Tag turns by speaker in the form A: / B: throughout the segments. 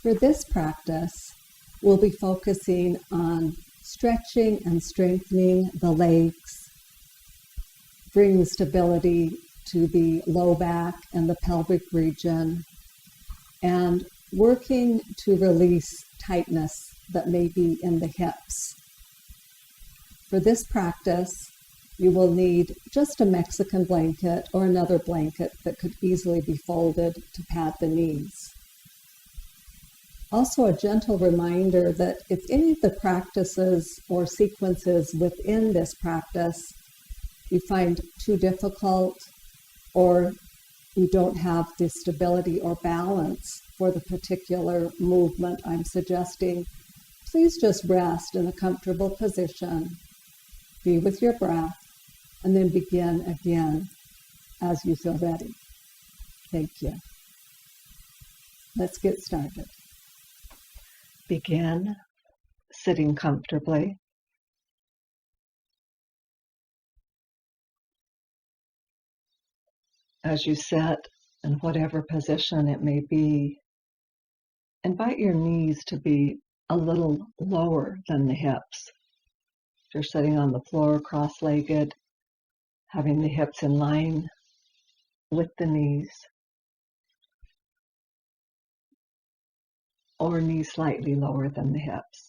A: For this practice, we'll be focusing on stretching and strengthening the legs, bringing stability to the low back and the pelvic region, and working to release tightness that may be in the hips. For this practice, you will need just a Mexican blanket or another blanket that could easily be folded to pad the knees. Also, a gentle reminder that if any of the practices or sequences within this practice you find too difficult, or you don't have the stability or balance for the particular movement I'm suggesting, please just rest in a comfortable position, be with your breath, and then begin again as you feel ready. Thank you. Let's get started. Begin sitting comfortably. As you sit in whatever position it may be, invite your knees to be a little lower than the hips. If you're sitting on the floor cross-legged, having the hips in line with the knees, or knees slightly lower than the hips.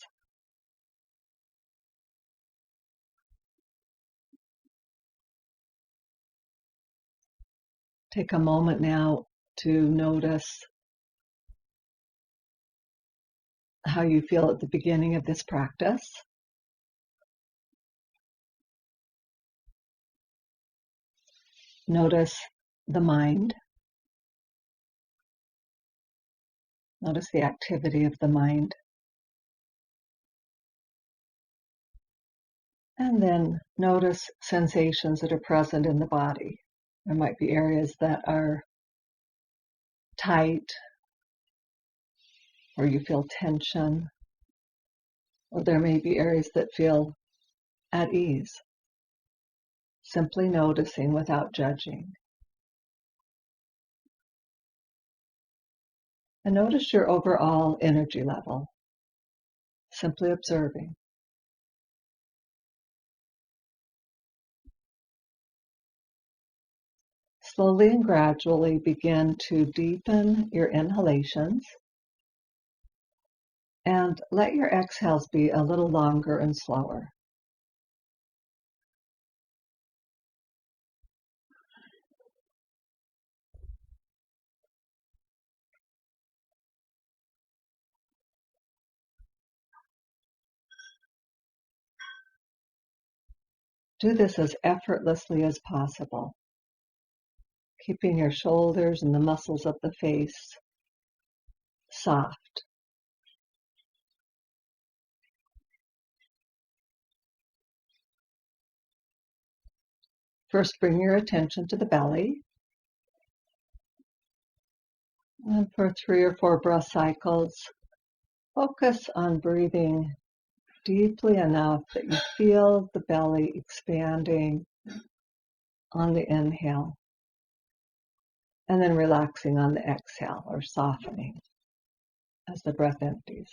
A: Take a moment now to notice how you feel at the beginning of this practice. Notice the mind. Notice the activity of the mind. And then notice sensations that are present in the body. There might be areas that are tight, or you feel tension, or there may be areas that feel at ease. Simply noticing without judging. And notice your overall energy level. Simply observing. Slowly and gradually begin to deepen your inhalations and let your exhales be a little longer and slower. Do this as effortlessly as possible, keeping your shoulders and the muscles of the face soft. First, bring your attention to the belly. And for 3 or 4 breath cycles, focus on breathing deeply enough that you feel the belly expanding on the inhale, and then relaxing on the exhale, or softening as the breath empties.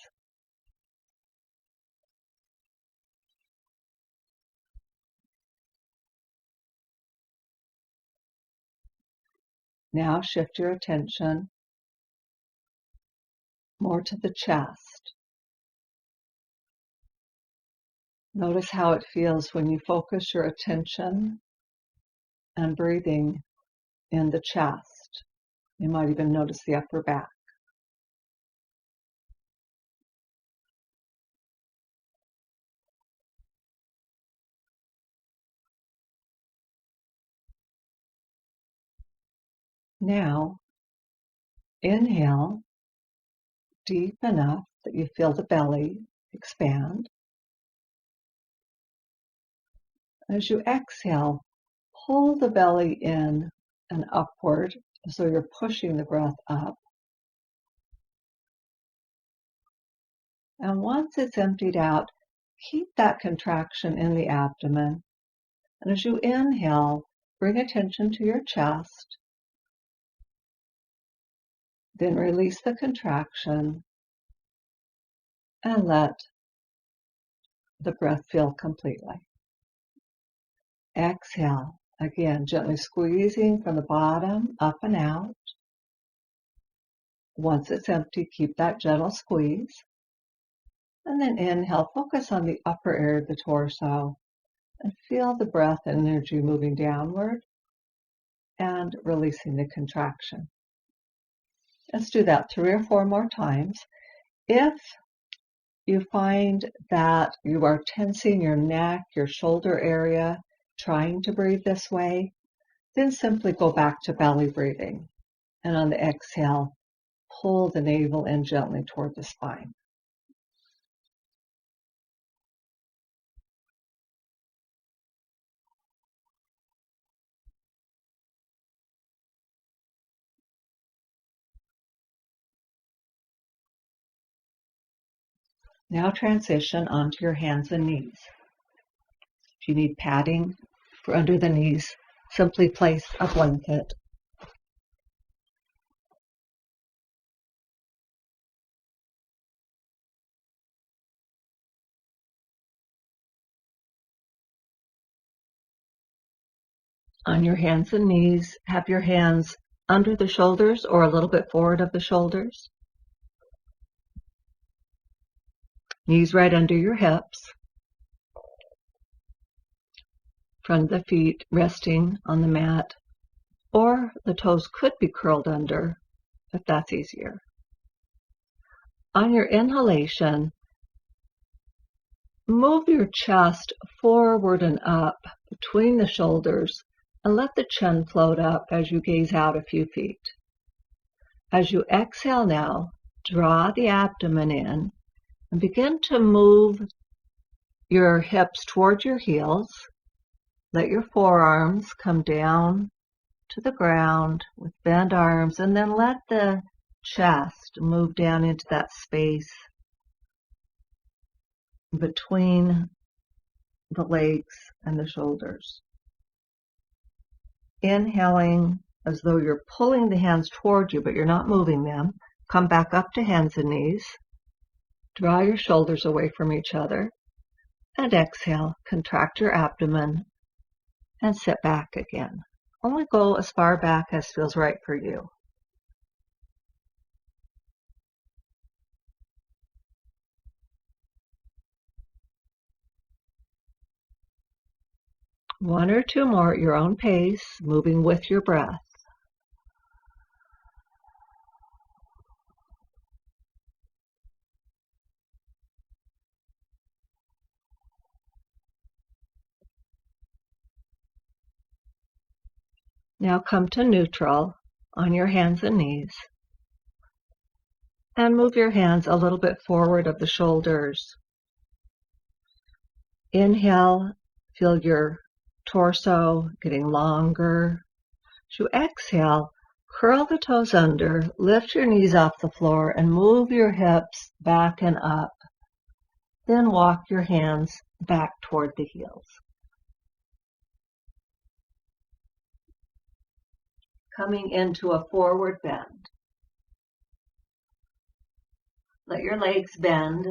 A: Now shift your attention more to the chest. Notice how it feels when you focus your attention and breathing in the chest. You might even notice the upper back. Now, inhale deep enough that you feel the belly expand. As you exhale, pull the belly in and upward, so you're pushing the breath up. And once it's emptied out, keep that contraction in the abdomen. And as you inhale, bring attention to your chest. Then release the contraction and let the breath fill completely. Exhale, again, gently squeezing from the bottom up and out. Once it's empty, keep that gentle squeeze. And then inhale, focus on the upper area of the torso and feel the breath and energy moving downward and releasing the contraction. Let's do that 3 or 4 more times. If you find that you are tensing your neck, your shoulder area, trying to breathe this way, then simply go back to belly breathing. And on the exhale, pull the navel in gently toward the spine. Now transition onto your hands and knees. If you need padding for under the knees, simply place a blanket. On your hands and knees, have your hands under the shoulders or a little bit forward of the shoulders. Knees right under your hips. Front of the feet resting on the mat, or the toes could be curled under if that's easier. On your inhalation, move your chest forward and up between the shoulders and let the chin float up as you gaze out a few feet. As you exhale now, draw the abdomen in and begin to move your hips towards your heels. Let your forearms come down to the ground with bent arms, and then let the chest move down into that space between the legs and the shoulders. Inhaling as though you're pulling the hands toward you, but you're not moving them. Come back up to hands and knees. Draw your shoulders away from each other. And exhale, contract your abdomen and sit back again. Only go as far back as feels right for you. One or two more at your own pace, moving with your breath. Now come to neutral on your hands and knees. And move your hands a little bit forward of the shoulders. Inhale, feel your torso getting longer. As you exhale, curl the toes under, lift your knees off the floor, and move your hips back and up. Then walk your hands back toward the heels. Coming into a forward bend. Let your legs bend.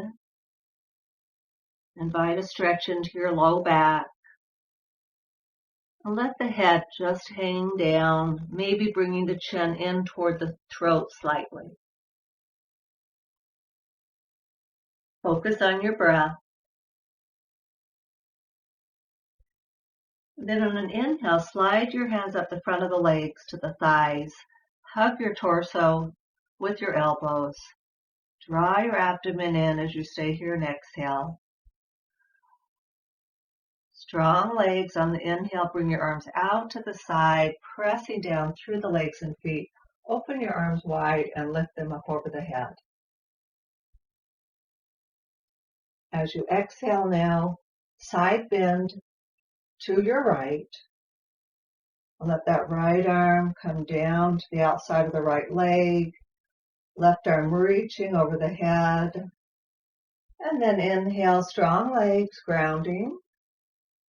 A: Invite a stretch into your low back. And let the head just hang down, maybe bringing the chin in toward the throat slightly. Focus on your breath. Then on an inhale, slide your hands up the front of the legs to the thighs. Hug your torso with your elbows. Draw your abdomen in as you stay here and exhale. Strong legs on the inhale. Bring your arms out to the side, pressing down through the legs and feet. Open your arms wide and lift them up over the head. As you exhale now, side bend to your right. Let that right arm come down to the outside of the right leg. Left arm reaching over the head. And then inhale, strong legs, grounding.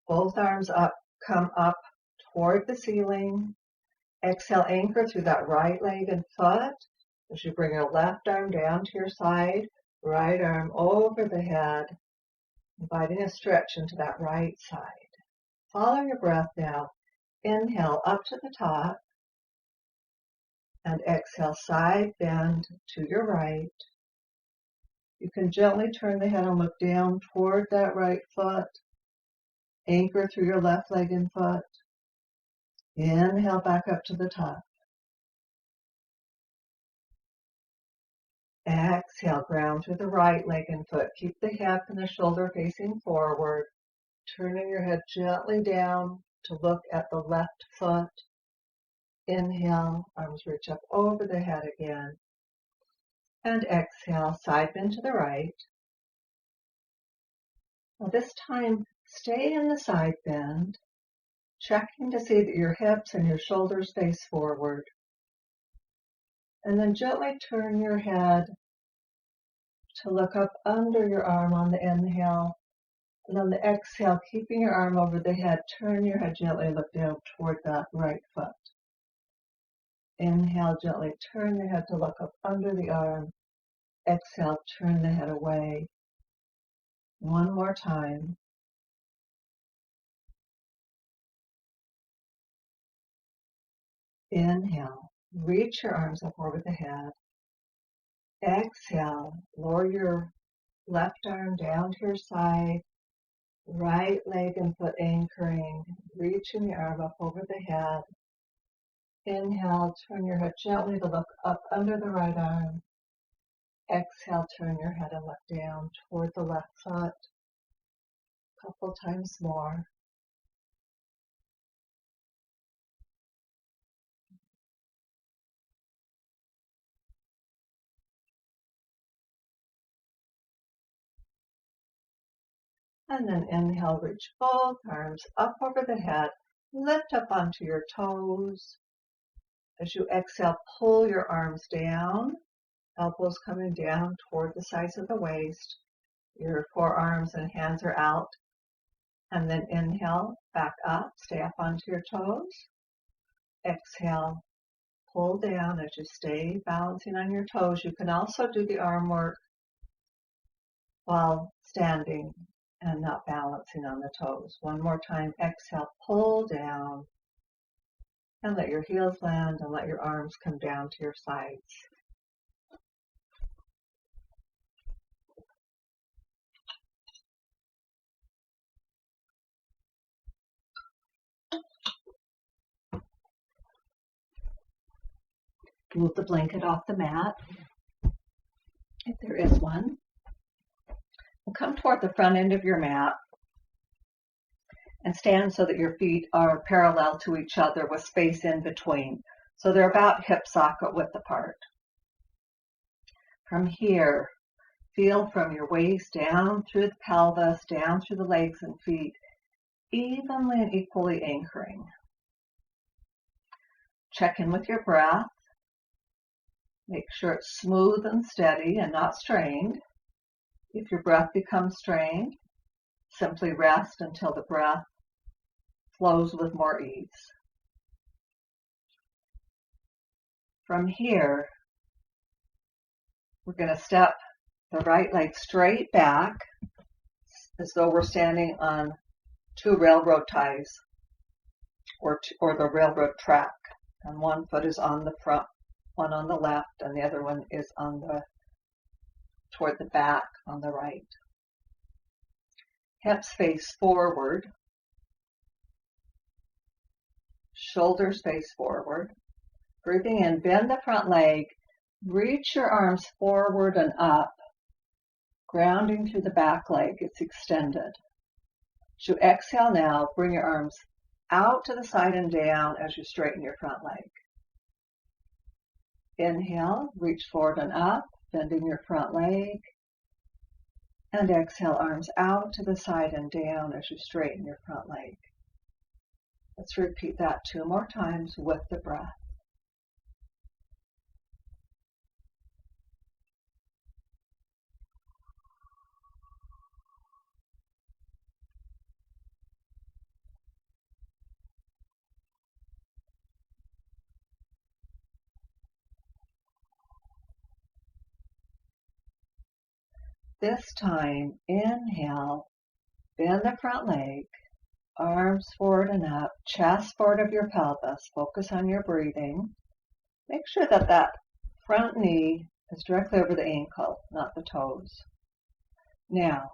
A: Both arms up, come up toward the ceiling. Exhale, anchor through that right leg and foot. As you bring your left arm down to your side, Right arm over the head, inviting a stretch into that right side. Follow your breath now. Inhale up to the top and exhale side bend to your right. You can gently turn the head and look down toward that right foot. Anchor through your left leg and foot. Inhale back up to the top. Exhale, ground through the right leg and foot. Keep the hip and the shoulder facing forward. Turning your head gently down to look at the left foot. Inhale, arms reach up over the head again. And exhale, side bend to the right. Now this time, stay in the side bend, checking to see that your hips and your shoulders face forward. And then gently turn your head to look up under your arm on the inhale. And on the exhale, keeping your arm over the head, turn your head gently, look down toward that right foot. Inhale, gently turn the head to look up under the arm. Exhale, turn the head away. One more time. Inhale, reach your arms up over the head. Exhale, lower your left arm down to your side. Right leg and foot anchoring, reaching the arm up over the head. Inhale, turn your head gently to look up under the right arm. Exhale, turn your head and look down toward the left foot. A couple times more. And then inhale, reach both arms up over the head. Lift up onto your toes. As you exhale, pull your arms down. Elbows coming down toward the sides of the waist. Your forearms and hands are out. And then inhale, back up, stay up onto your toes. Exhale, pull down as you stay balancing on your toes. You can also do the arm work while standing and not balancing on the toes. One more time, exhale, pull down, and let your heels land and let your arms come down to your sides. Move the blanket off the mat, if there is one. And come toward the front end of your mat and stand so that your feet are parallel to each other with space in between. So they're about hip socket width apart. From here, feel from your waist down through the pelvis, down through the legs and feet, evenly and equally anchoring. Check in with your breath. Make sure it's smooth and steady and not strained. If your breath becomes strained, simply rest until the breath flows with more ease. From here, we're going to step the right leg straight back as though we're standing on two railroad ties or the railroad track. And one foot is on the front, one on the left, and the other one is toward the back on the right. Hips face forward. Shoulders face forward. Breathing in, bend the front leg. Reach your arms forward and up, grounding through the back leg. It's extended. As you exhale now, bring your arms out to the side and down as you straighten your front leg. Inhale, reach forward and up, bending your front leg. And exhale, arms out to the side and down as you straighten your front leg. Let's repeat that 2 more times with the breath. This time, inhale, bend the front leg, arms forward and up, chest forward of your pelvis. Focus on your breathing. Make sure that that front knee is directly over the ankle, not the toes. Now,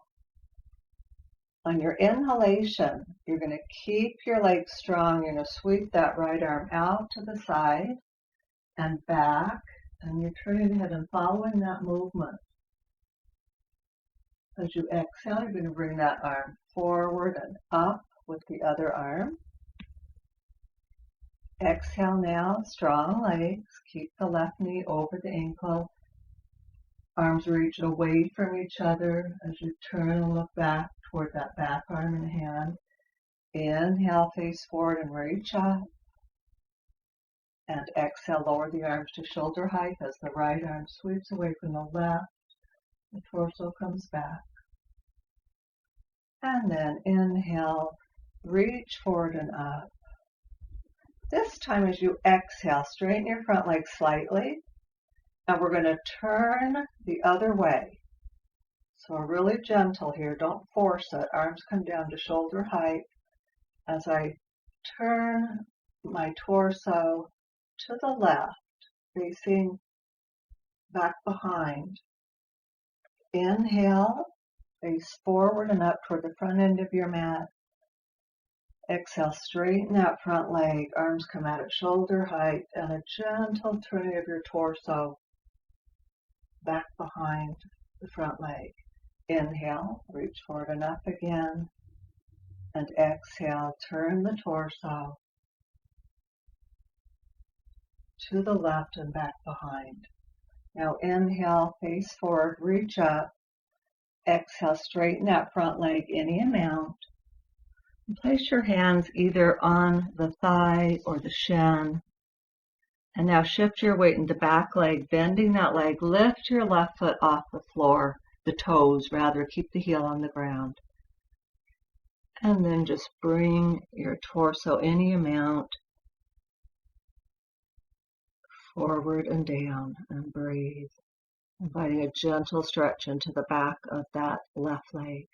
A: on your inhalation, you're going to keep your legs strong. You're going to sweep that right arm out to the side and back, and you're turning ahead and following that movement. As you exhale, you're going to bring that arm forward and up with the other arm. Exhale now, strong legs. Keep the left knee over the ankle. Arms reach away from each other as you turn and look back toward that back arm and hand. Inhale, face forward and reach up. And exhale, lower the arms to shoulder height as the right arm sweeps away from the left. The torso comes back. And then inhale, reach forward and up. This time as you exhale, straighten your front leg slightly. And we're going to turn the other way. So we're really gentle here. Don't force it. Arms come down to shoulder height. As I turn my torso to the left, facing back behind. Inhale, face forward and up toward the front end of your mat. Exhale, straighten that front leg. Arms come out at shoulder height and a gentle turning of your torso back behind the front leg. Inhale, reach forward and up again. And exhale, turn the torso to the left and back behind. Now inhale, face forward, reach up. Exhale, straighten that front leg any amount. And place your hands either on the thigh or the shin. And now shift your weight in the back leg, bending that leg. Lift your left foot off the floor, the toes rather. Keep the heel on the ground. And then just bring your torso any amount forward and down and breathe. Inviting a gentle stretch into the back of that left leg.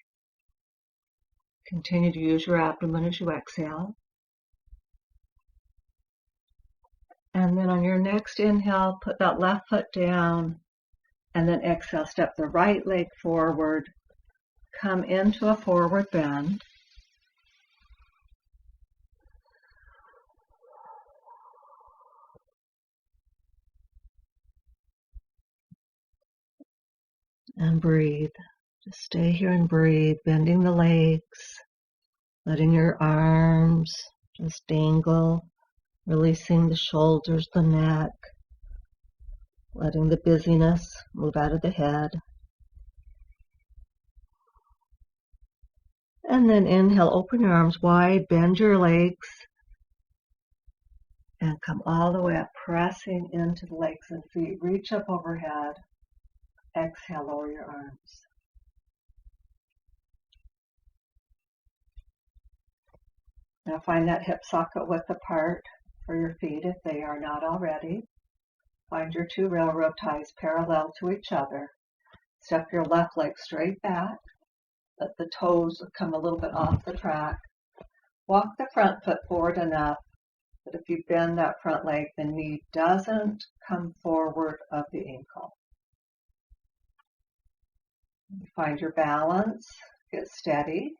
A: Continue to use your abdomen as you exhale. And then on your next inhale, put that left foot down. And then exhale, step the right leg forward. Come into a forward bend. And breathe. Just stay here and breathe, bending the legs, letting your arms just dangle, releasing the shoulders, the neck, letting the busyness move out of the head. And then inhale, open your arms wide, bend your legs, and come all the way up, pressing into the legs and feet. Reach up overhead. Exhale, lower your arms. Now find that hip socket width apart for your feet if they are not already. Find your two railroad ties parallel to each other. Step your left leg straight back. Let the toes come a little bit off the track. Walk the front foot forward enough that if you bend that front leg, the knee doesn't come forward of the ankle. Find your balance. Get steady.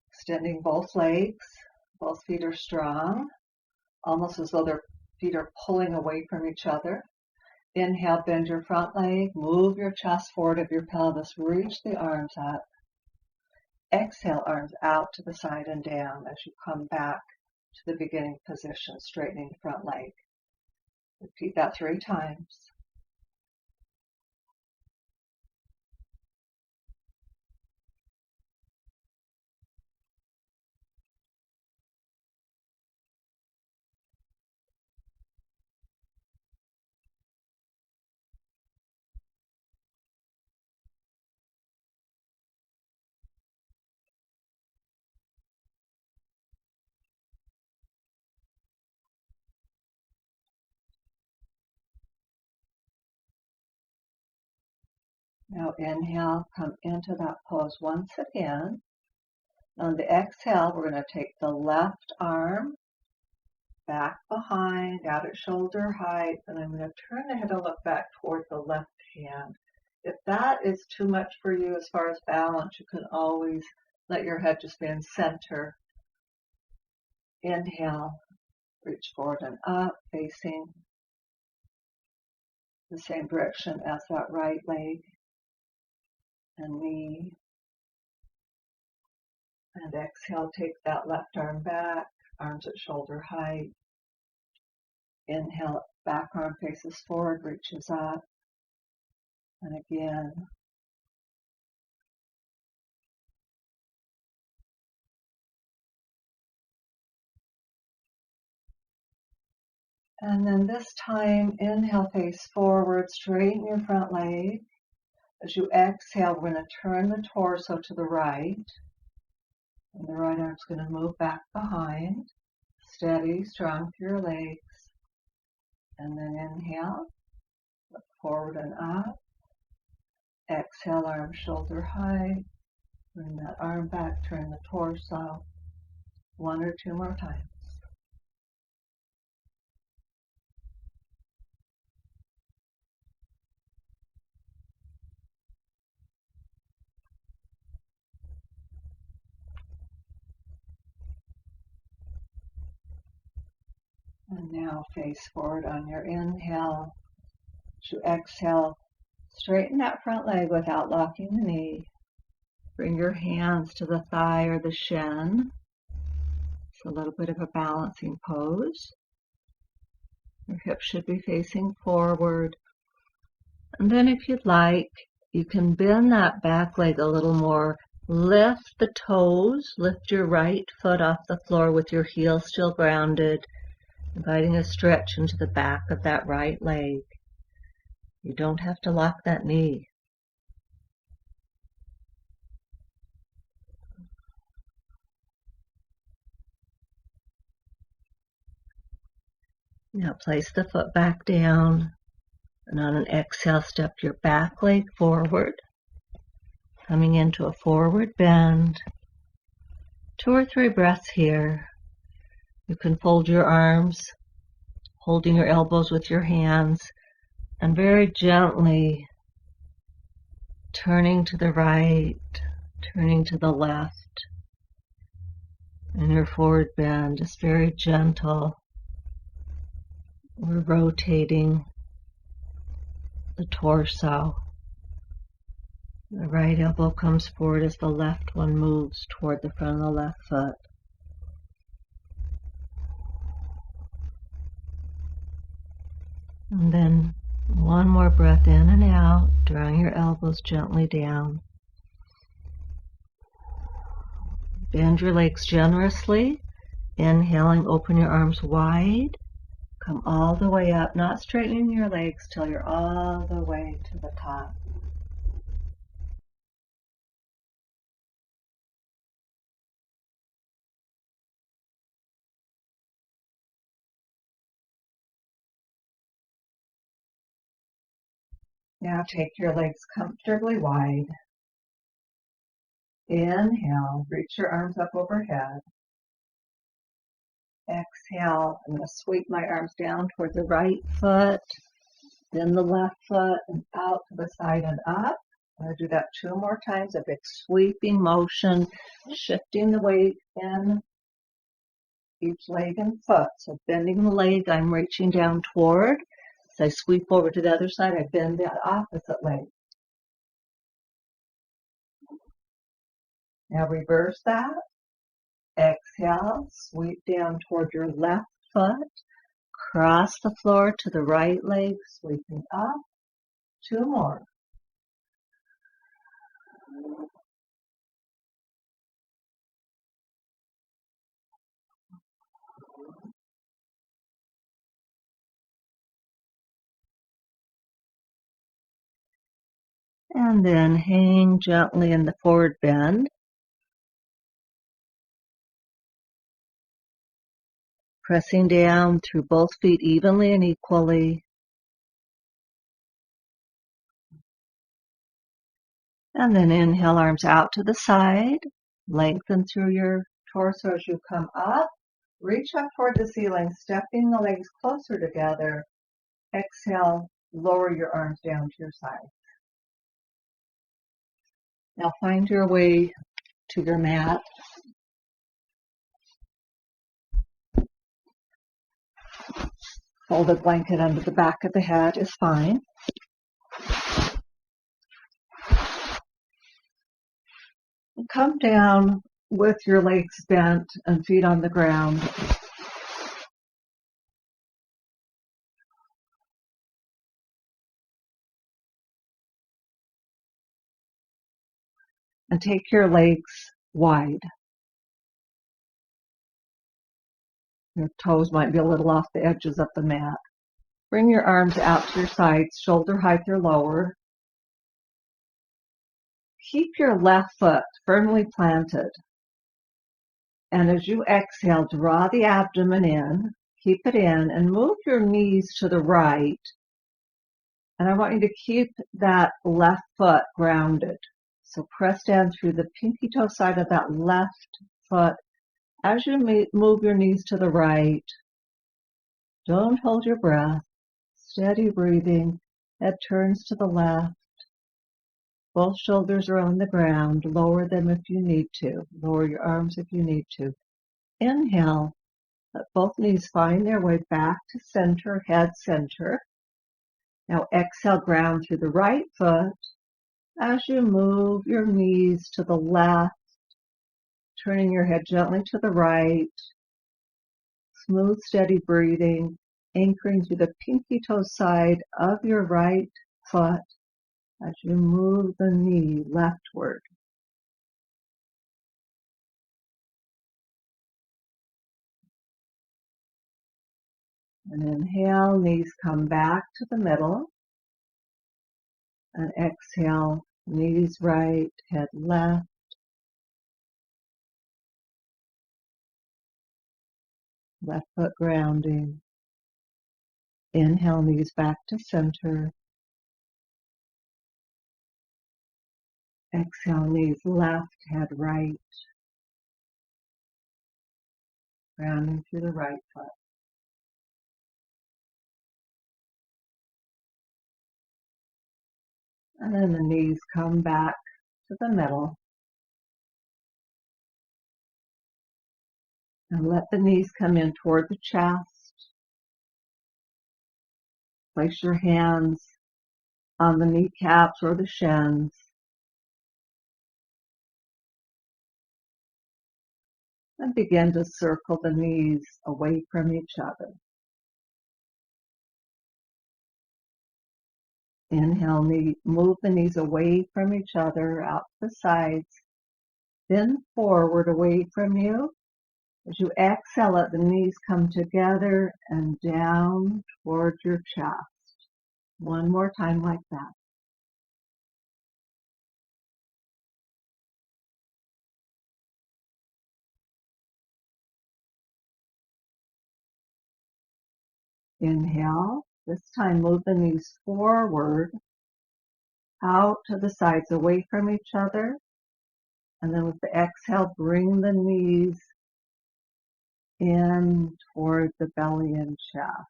A: Extending both legs. Both feet are strong, almost as though their feet are pulling away from each other. Inhale, bend your front leg. Move your chest forward of your pelvis. Reach the arms up. Exhale, arms out to the side and down as you come back to the beginning position, straightening the front leg. Repeat that 3 times. Now inhale, come into that pose once again. On the exhale, we're going to take the left arm back behind, out at shoulder height, and I'm going to turn the head and look back toward the left hand. If that is too much for you as far as balance, you can always let your head just be in center. Inhale, reach forward and up, facing the same direction as that right leg and knee. And exhale, take that left arm back, arms at shoulder height. Inhale, back arm faces forward, reaches up. And again. And then this time, inhale, face forward, straighten your front leg. As you exhale, we're going to turn the torso to the right. And the right arm's going to move back behind. Steady, strong through your legs. And then inhale, look forward and up. Exhale, arm shoulder height. Bring that arm back, turn the torso. One or two more times. And now face forward on your inhale. As you exhale, straighten that front leg without locking the knee. Bring your hands to the thigh or the shin. It's a little bit of a balancing pose. Your hips should be facing forward. And then if you'd like, you can bend that back leg a little more. Lift the toes, lift your right foot off the floor with your heel still grounded, inviting a stretch into the back of that right leg. You don't have to lock that knee. Now place the foot back down, and on an exhale, step your back leg forward, coming into a forward bend. 2 or 3 breaths here. You can fold your arms, holding your elbows with your hands, and very gently turning to the right, turning to the left. In your forward bend, just very gentle. We're rotating the torso. The right elbow comes forward as the left one moves toward the front of the left foot. And then one more breath in and out, drawing your elbows gently down. Bend your legs generously. Inhaling, open your arms wide. Come all the way up, not straightening your legs till you're all the way to the top. Now take your legs comfortably wide. Inhale, reach your arms up overhead. Exhale, I'm going to sweep my arms down toward the right foot, then the left foot, and out to the side and up. I'm going to do that 2 more times, a big sweeping motion, shifting the weight in each leg and foot. So bending the leg, I'm reaching down toward. As I sweep over to the other side, I bend the opposite leg. Now reverse that. Exhale, sweep down toward your left foot. Cross the floor to the right leg, sweeping up. 2 more. And then hang gently in the forward bend. Pressing down through both feet evenly and equally. And then inhale, arms out to the side. Lengthen through your torso as you come up. Reach up toward the ceiling, stepping the legs closer together. Exhale, lower your arms down to your side. Now find your way to your mat. Fold a blanket under the back of the head is fine. Come down with your legs bent and feet on the ground. And take your legs wide. Your toes might be a little off the edges of the mat. Bring your arms out to your sides, shoulder height or lower. Keep your left foot firmly planted. And as you exhale, draw the abdomen in, keep it in, and move your knees to the right. And I want you to keep that left foot grounded. So press down through the pinky toe side of that left foot. As you move your knees to the right, don't hold your breath. Steady breathing. Head turns to the left. Both shoulders are on the ground. Lower them if you need to. Lower your arms if you need to. Inhale. Let both knees find their way back to center, head center. Now exhale, ground through the right foot. As you move your knees to the left, turning your head gently to the right. Smooth, steady breathing, anchoring through the pinky toe side of your right foot as you move the knee leftward. And inhale, knees come back to the middle. And exhale, knees right, head left. Left foot grounding. Inhale, knees back to center. Exhale, knees left, head right. Grounding through the right foot. And then the knees come back to the middle. And let the knees come in toward the chest. Place your hands on the kneecaps or the shins. And begin to circle the knees away from each other. Inhale, move the knees away from each other, out to the sides. Then forward away from you. As you exhale, let the knees come together and down toward your chest. One more time like that. Inhale. This time move the knees forward, out to the sides, away from each other. And then with the exhale, bring the knees in toward the belly and chest.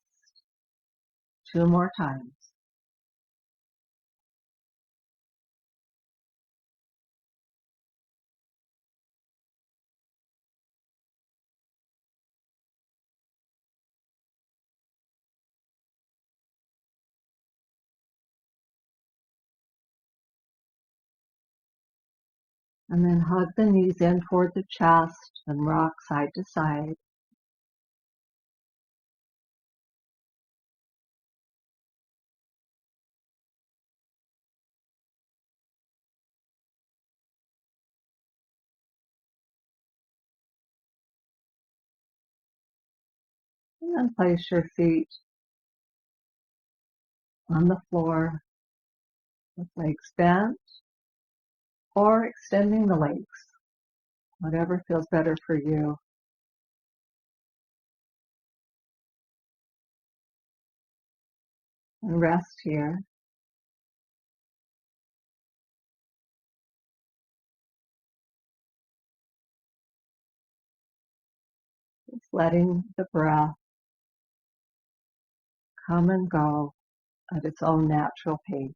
A: Two more times. And then hug the knees in toward the chest and rock side to side. And then place your feet on the floor with legs bent or extending the legs, whatever feels better for you. And rest here. letting the breath come and go at its own natural pace.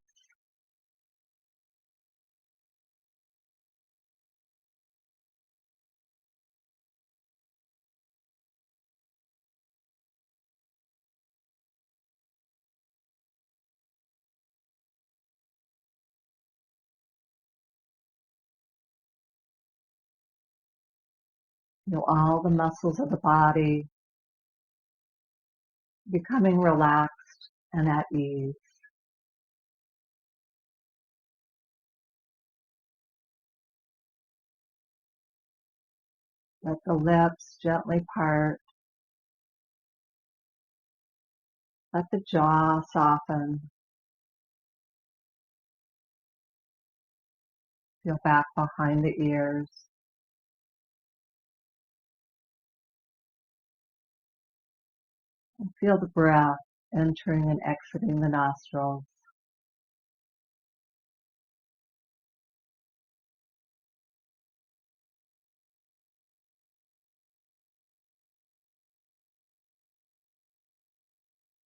A: All the muscles of the body becoming relaxed and at ease. Let the lips gently part. Let the jaw soften. Feel back behind the ears. And feel the breath entering and exiting the nostrils.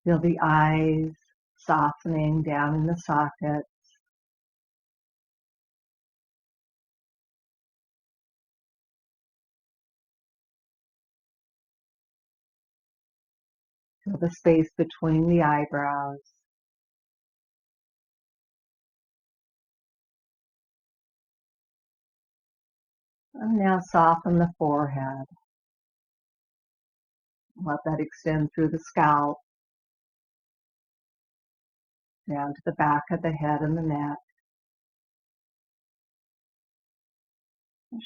A: Feel the eyes softening down in the sockets. Feel the space between the eyebrows. And now soften the forehead. Let that extend through the scalp, down to the back of the head and the neck.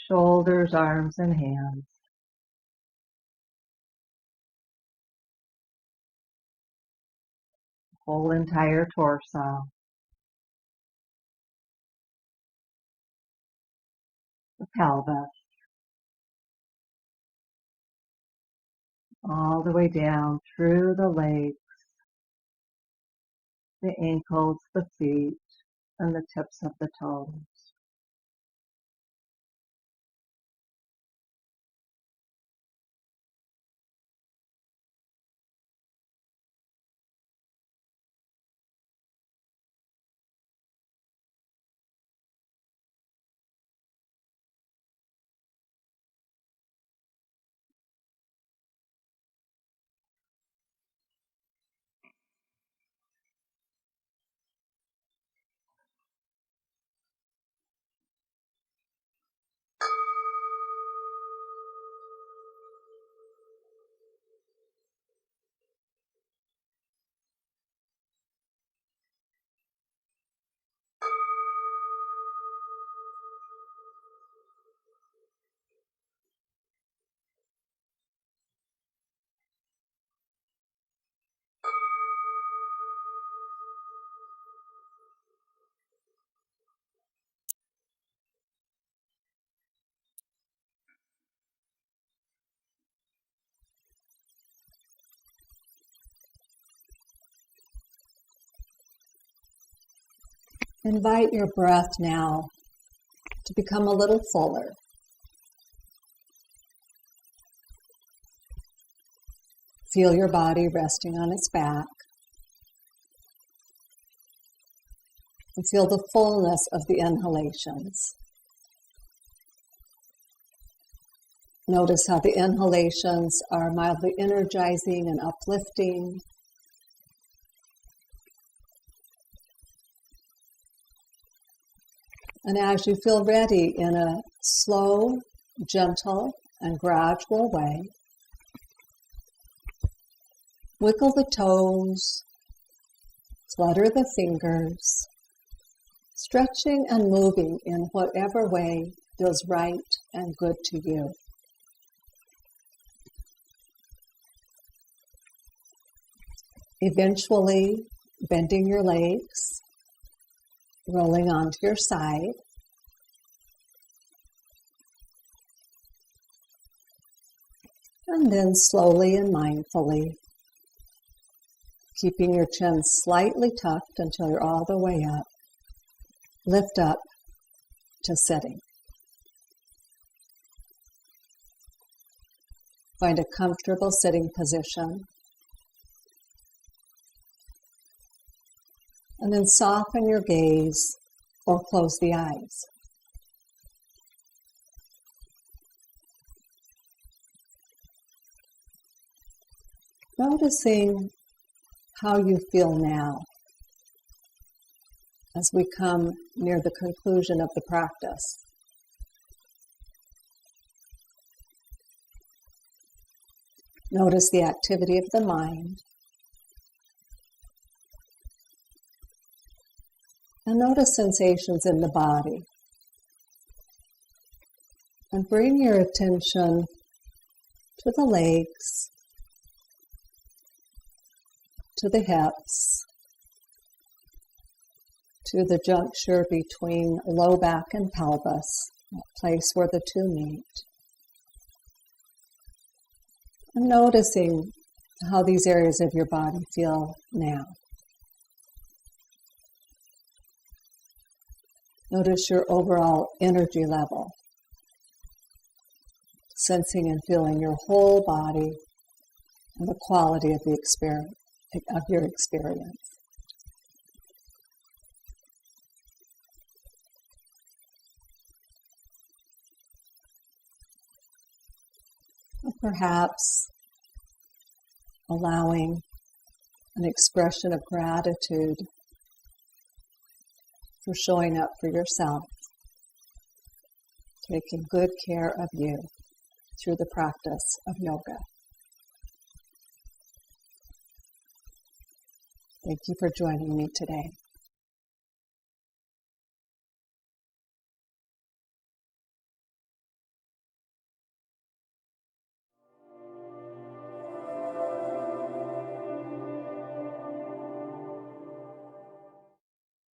A: Shoulders, arms, and hands. Whole entire torso. The pelvis. All the way down through the legs, the ankles, the feet, and the tips of the toes. Invite your breath now to become a little fuller. Feel your body resting on its back. And feel the fullness of the inhalations. Notice how the inhalations are mildly energizing and uplifting. And as you feel ready, in a slow, gentle, and gradual way, wiggle the toes, flutter the fingers, stretching and moving in whatever way feels right and good to you. Eventually, bending your legs, rolling onto your side. And then slowly and mindfully, keeping your chin slightly tucked until you're all the way up, lift up to sitting. Find a comfortable sitting position. And then soften your gaze or close the eyes. Noticing how you feel now as we come near the conclusion of the practice. Notice the activity of the mind. And notice sensations in the body. And bring your attention to the legs, to the hips, to the juncture between low back and pelvis, that place where the two meet. And noticing how these areas of your body feel now. Notice your overall energy level, sensing and feeling your whole body and the quality of your experience. Or perhaps allowing an expression of gratitude for showing up for yourself, taking good care of you through the practice of yoga. Thank you for joining me today.